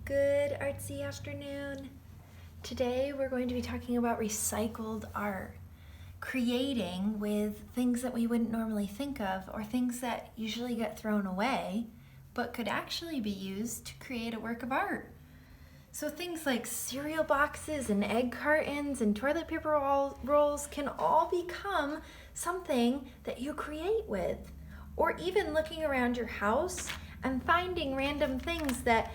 Good artsy afternoon. Today we're going to be talking about recycled art, creating with things that we wouldn't normally think of or things that usually get thrown away but could actually be used to create a work of art. So things like cereal boxes and egg cartons and toilet paper rolls can all become something that you create with. Or even looking around your house and finding random things that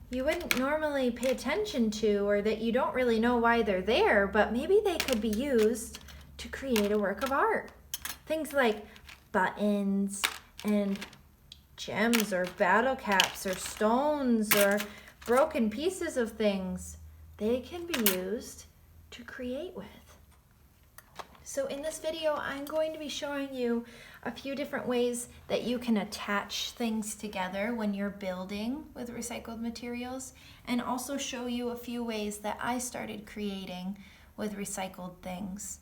you wouldn't normally pay attention to or that you don't really know why they're there, but maybe they could be used to create a work of art. Things like buttons and gems or battle caps or stones or broken pieces of things, they can be used to create with. So in this video, I'm going to be showing you a few different ways that you can attach things together when you're building with recycled materials, and also show you a few ways that I started creating with recycled things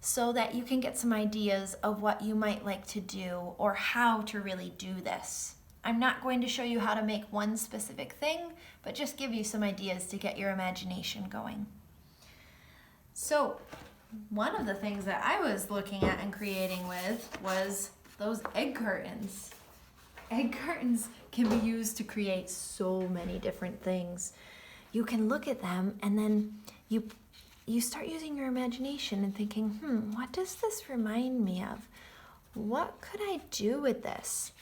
so that you can get some ideas of what you might like to do or how to really do this. I'm not going to show you how to make one specific thing, but just give you some ideas to get your imagination going. So, one of the things that I was looking at and creating with was those egg cartons. Egg cartons can be used to create so many different things. You can look at them and then you start using your imagination and thinking, what does this remind me of? What could I do with this?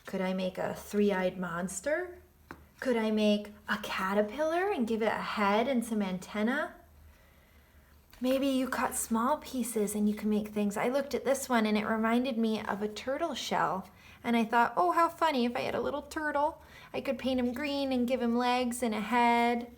Could I make a three-eyed monster? Could I make a caterpillar and give it a head and some antenna? Maybe you cut small pieces and you can make things. I looked at this one and it reminded me of a turtle shell. And I thought, oh, how funny if I had a little turtle. I could paint him green and give him legs and a head.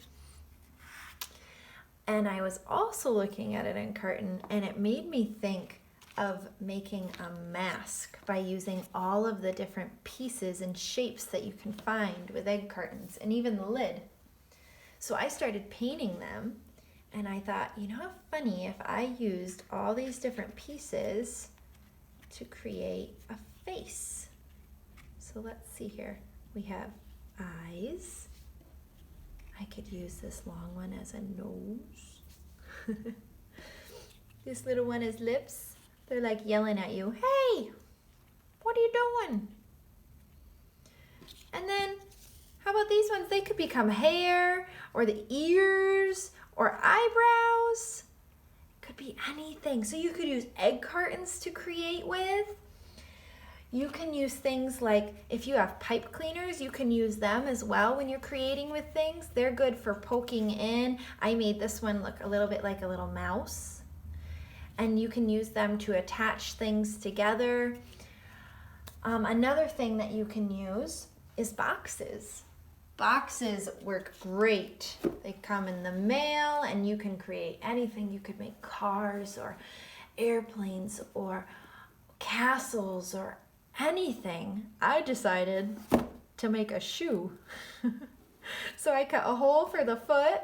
And I was also looking at it in carton and it made me think of making a mask by using all of the different pieces and shapes that you can find with egg cartons and even the lid. So I started painting them. And I thought, you know how funny if I used all these different pieces to create a face. So let's see here. We have eyes. I could use this long one as a nose. This little one is lips. They're like yelling at you, hey, what are you doing? And then, how about these ones? They could become hair or the ears or eyebrows. Could be anything. So you could use egg cartons to create with. You can use things like, if you have pipe cleaners, you can use them as well when you're creating with things. They're good for poking in. I made this one look a little bit like a little mouse. And you can use them to attach things together. Another thing that you can use is boxes. Boxes work great. They come in the mail and you can create anything. You could make cars or airplanes or castles or anything. I decided to make a shoe. So I cut a hole for the foot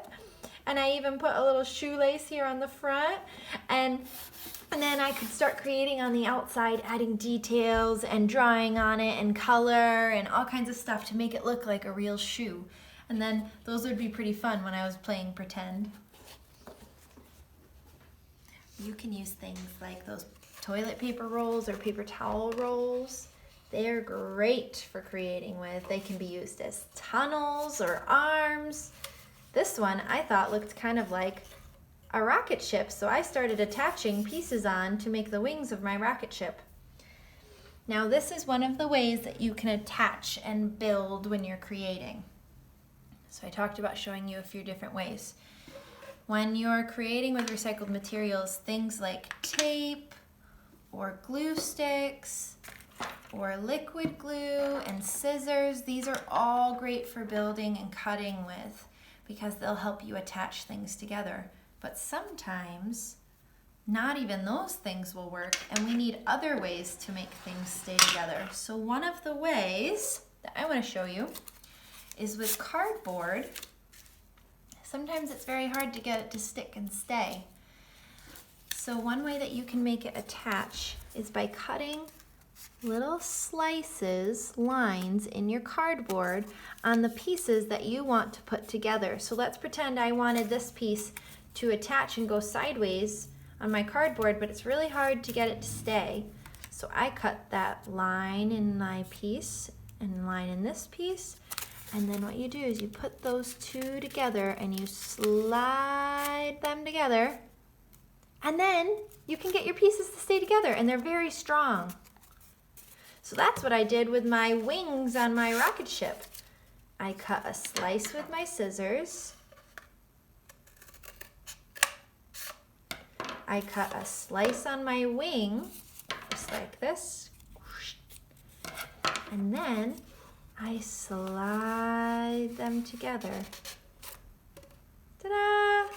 and I even put a little shoelace here on the front, and then I could start creating on the outside, adding details and drawing on it and color and all kinds of stuff to make it look like a real shoe. And then those would be pretty fun when I was playing pretend. You can use things like those toilet paper rolls or paper towel rolls. They're great for creating with. They can be used as tunnels or arms. This one I thought looked kind of like a rocket ship, so I started attaching pieces on to make the wings of my rocket ship. Now this is one of the ways that you can attach and build when you're creating. So I talked about showing you a few different ways. When you're creating with recycled materials, things like tape or glue sticks or liquid glue and scissors, these are all great for building and cutting with because they'll help you attach things together. But sometimes not even those things will work and we need other ways to make things stay together. So one of the ways that I want to show you is with cardboard. Sometimes it's very hard to get it to stick and stay. So one way that you can make it attach is by cutting little slices, lines in your cardboard on the pieces that you want to put together. So let's pretend I wanted this piece to attach and go sideways on my cardboard, but it's really hard to get it to stay. So I cut that line in my piece and line in this piece, and then what you do is you put those two together and you slide them together, and then you can get your pieces to stay together, and they're very strong. So that's what I did with my wings on my rocket ship. I cut a slice with my scissors. I cut a slice on my wing, just like this. And then I slide them together. Ta-da!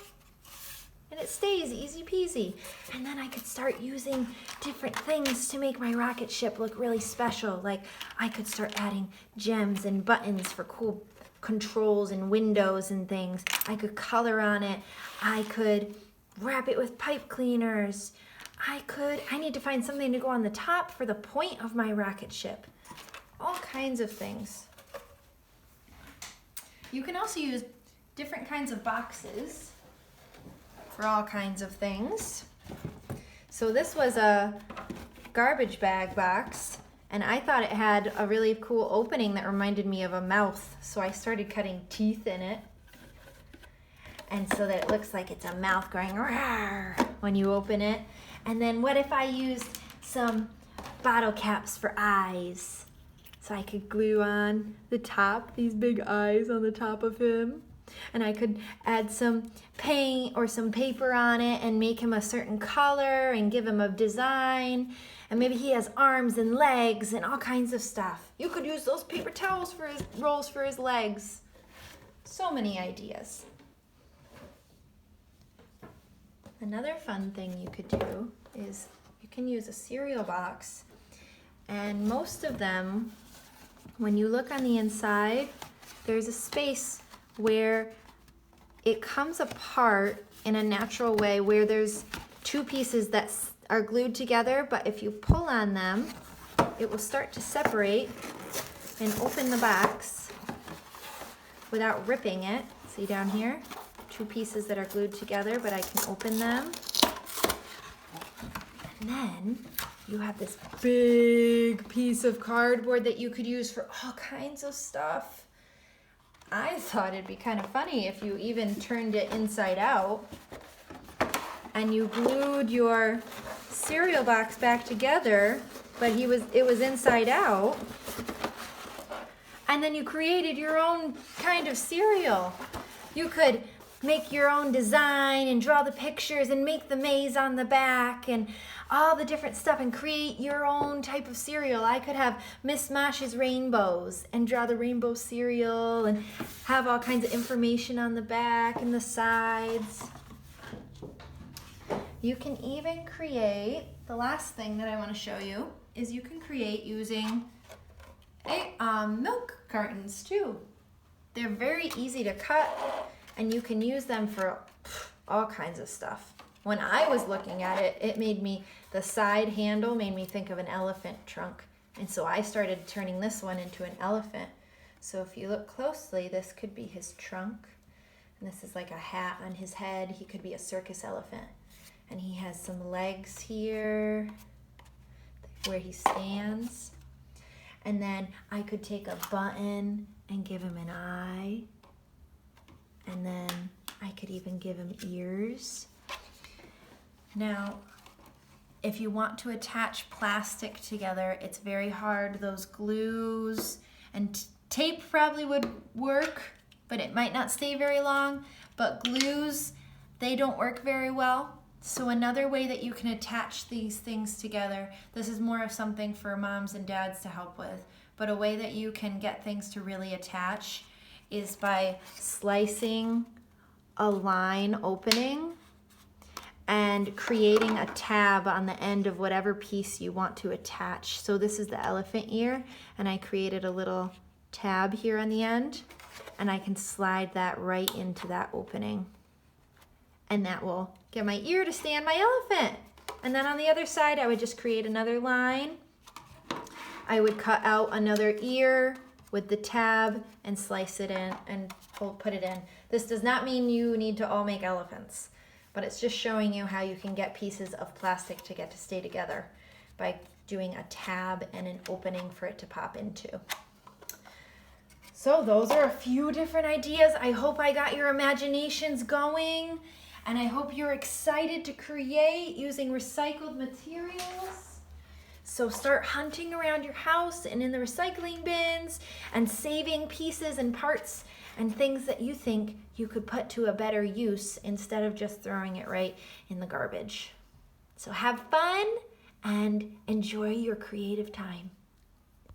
And it stays easy peasy. And then I could start using different things to make my rocket ship look really special. Like I could start adding gems and buttons for cool controls and windows and things. I could color on it. I could wrap it with pipe cleaners. I need to find something to go on the top for the point of my rocket ship. All kinds of things. You can also use different kinds of boxes for all kinds of things. So this was a garbage bag box, and I thought it had a really cool opening that reminded me of a mouth. So I started cutting teeth in it, and so that it looks like it's a mouth going rawr when you open it. And then what if I used some bottle caps for eyes? So I could glue on the top, these big eyes on the top of him. And I could add some paint or some paper on it and make him a certain color and give him a design. And maybe he has arms and legs and all kinds of stuff. You could use those paper towels for his rolls for his legs. So many ideas. Another fun thing you could do is you can use a cereal box, and most of them, when you look on the inside, there's a space where it comes apart in a natural way where there's two pieces that are glued together, but if you pull on them, it will start to separate and open the box without ripping it. See down here? Two pieces that are glued together, but I can open them. And then you have this big piece of cardboard that you could use for all kinds of stuff. I thought it'd be kind of funny if you even turned it inside out and you glued your cereal box back together, but it was inside out. And then you created your own kind of cereal. You could make your own design and draw the pictures and make the maze on the back and all the different stuff and create your own type of cereal. I could have Miss Mosh's rainbows and draw the rainbow cereal and have all kinds of information on the back and the sides. You can even create, the last thing that I want to show you is you can create using milk cartons too. They're very easy to cut, and you can use them for all kinds of stuff. When I was looking at it, the side handle made me think of an elephant trunk. And so I started turning this one into an elephant. So if you look closely, this could be his trunk. And this is like a hat on his head. He could be a circus elephant. And he has some legs here where he stands. And then I could take a button and give him an eye. And then I could even give him ears. Now, if you want to attach plastic together, it's very hard. Those glues and tape probably would work, but it might not stay very long. But glues, they don't work very well. So another way that you can attach these things together, this is more of something for moms and dads to help with, but a way that you can get things to really attach is by slicing a line opening and creating a tab on the end of whatever piece you want to attach. So this is the elephant ear, and I created a little tab here on the end, and I can slide that right into that opening. And that will get my ear to stay on my elephant. And then on the other side, I would just create another line I would cut out another ear with the tab and slice it in and put it in. This does not mean you need to all make elephants, but it's just showing you how you can get pieces of plastic to stay together by doing a tab and an opening for it to pop into. So those are a few different ideas. I hope I got your imaginations going, and I hope you're excited to create using recycled materials. So start hunting around your house and in the recycling bins and saving pieces and parts and things that you think you could put to a better use instead of just throwing it right in the garbage. So have fun and enjoy your creative time.